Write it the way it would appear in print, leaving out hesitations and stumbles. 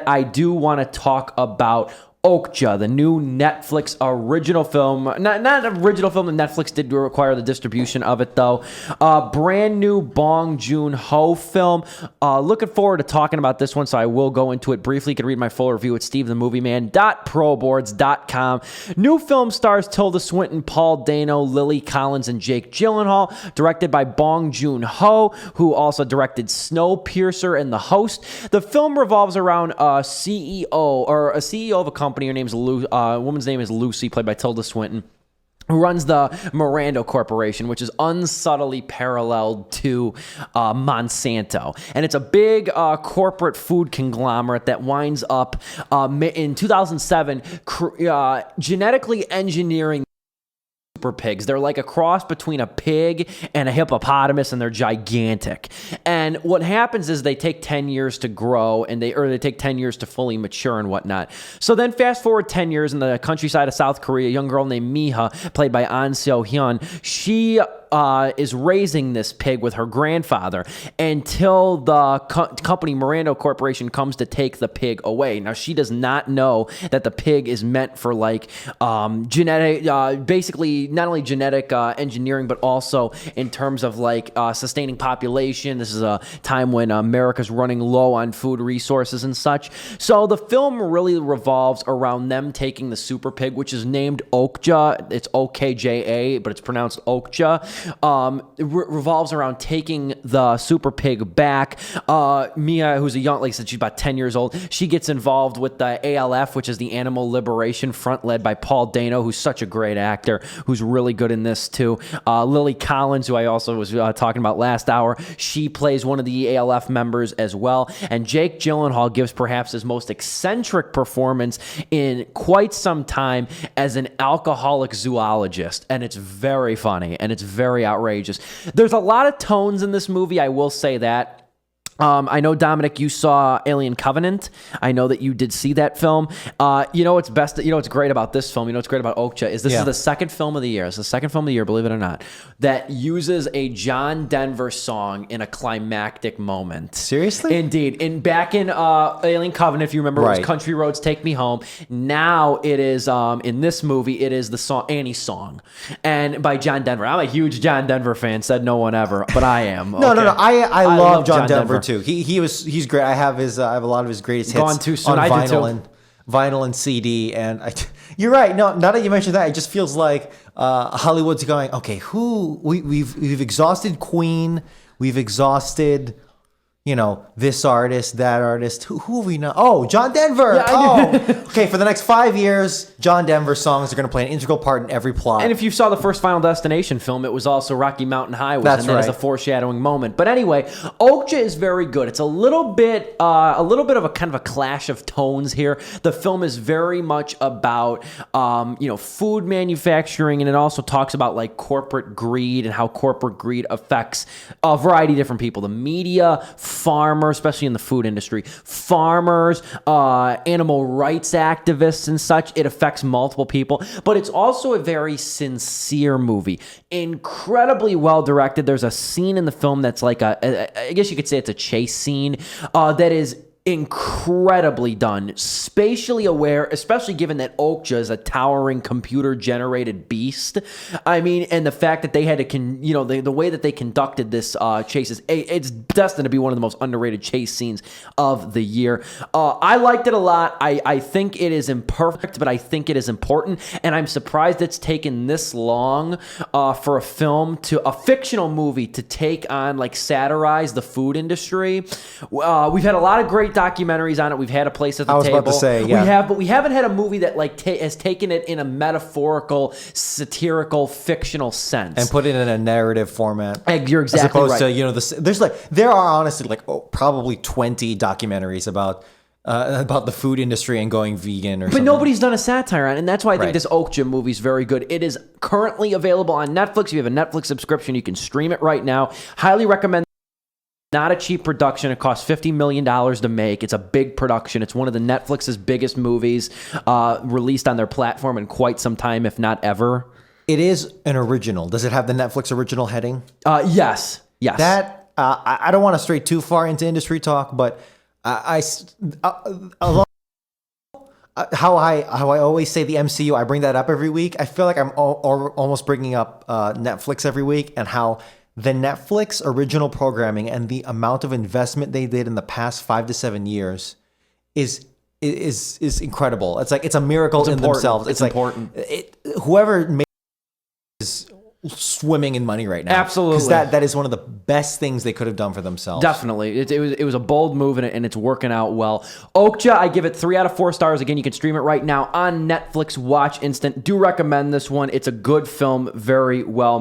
I do want to talk about Okja, the new Netflix original film. Not original film that Netflix did require the distribution of it, though. Brand new Bong Joon-ho film. Looking forward to talking about this one, so I will go into it briefly. You can read my full review at stevethemovieman.proboards.com. New film stars Tilda Swinton, Paul Dano, Lily Collins, and Jake Gyllenhaal. Directed by Bong Joon-ho, who also directed Snowpiercer and The Host. The film revolves around a CEO of a company. Her name's woman's name is Lucy, played by Tilda Swinton, who runs the Miranda Corporation, which is unsubtly paralleled to Monsanto. And it's a big corporate food conglomerate that winds up in 2007 genetically engineering super pigs. They're like a cross between a pig and a hippopotamus, and they're gigantic. And what happens is they take 10 years to grow, and they take 10 years to fully mature and whatnot. So then fast forward 10 years in the countryside of South Korea, a young girl named Miha, played by Seo-hyun, she is raising this pig with her grandfather until the company Miranda Corporation comes to take the pig away. Now, she does not know that the pig is meant for like genetic, basically not only genetic engineering, but also in terms of like sustaining population. This is a time when America's running low on food resources and such. So the film really revolves around them taking the super pig, which is named Okja. It's Okja, but it's pronounced Okja. It revolves around taking the super pig back. Mia, who's a young, like I said, she's about 10 years old. She gets involved with the ALF, which is the Animal Liberation Front, led by Paul Dano, who's such a great actor, who's really good in this too. Lily Collins, who I also was talking about last hour, she plays one of the ALF members as well. And Jake Gyllenhaal gives perhaps his most eccentric performance in quite some time as an alcoholic zoologist. And it's very funny, and it's very outrageous. There's a lot of tones in this movie, I will say that. I know, Dominic, you saw Alien Covenant. I know that you did see that film. What's great about this film, what's great about Okja is this is the second film of the year. It's the second film of the year, believe it or not, that uses a John Denver song in a climactic moment. Seriously? Indeed. Back in Alien Covenant, if you remember, it was Country Roads Take Me Home. Now it is, in this movie, it is the song Annie's Song, and by John Denver. I'm a huge John Denver fan, said no one ever, but I am. No. I love John Denver too. He's great. I have a lot of his greatest hits Gone Too Soon. on vinyl and CD. And you're right. No, now that you mentioned that, it just feels like Hollywood's going, okay, we've exhausted Queen, we've exhausted this artist, that artist. Who have we not? Oh, John Denver. Yeah, okay. For the next 5 years, John Denver songs are going to play an integral part in every plot. And if you saw the first Final Destination film, it was also Rocky Mountain Highway. That's right. As a foreshadowing moment. But anyway, Okja is very good. It's a little bit of a kind of a clash of tones here. The film is very much about food manufacturing, and it also talks about like corporate greed and how corporate greed affects a variety of different people. The media, farmers, especially in the food industry, farmers, animal rights activists and such. It affects multiple people, but it's also a very sincere movie. Incredibly well directed. There's a scene in the film that's like I guess you could say it's a chase scene that is incredibly done, spatially aware, especially given that Okja is a towering computer-generated beast. I mean, and the fact that they had to, the way that they conducted this chase it's destined to be one of the most underrated chase scenes of the year. I liked it a lot. I think it is imperfect, but I think it is important, and I'm surprised it's taken this long for a fictional movie to take on, like, satirize the food industry. We've had a lot of great documentaries on it. We've had A Place at the Table. I was about to say, yeah. We haven't had a movie that has taken it in a metaphorical, satirical, fictional sense and put it in a narrative format. You're exactly right. As opposed to there are honestly probably 20 documentaries about the food industry and going vegan or something. But nobody's done a satire on it, and that's why I think this Okja movie is very good. It is currently available on Netflix. If you have a Netflix subscription, you can stream it right now. Highly recommend. Not a cheap production. It cost $50 million to make. It's a big production. It's one of the Netflix's biggest movies released on their platform in quite some time, if not ever. It is an original. Does it have the Netflix original heading? Yes. That I don't want to stray too far into industry talk, but Along how I always say the MCU, I bring that up every week. I feel like I'm almost bringing up Netflix every week, and how the Netflix original programming and the amount of investment they did in the past 5 to 7 years is incredible. It's like it's a miracle in themselves. It's like important. Whoever made is swimming in money right now. Absolutely. Because that is one of the best things they could have done for themselves. Definitely. It was a bold move, and it's working out well. Okja, I give it 3 out of 4 stars. Again, you can stream it right now on Netflix. Watch Instant. Do recommend this one. It's a good film, very well made.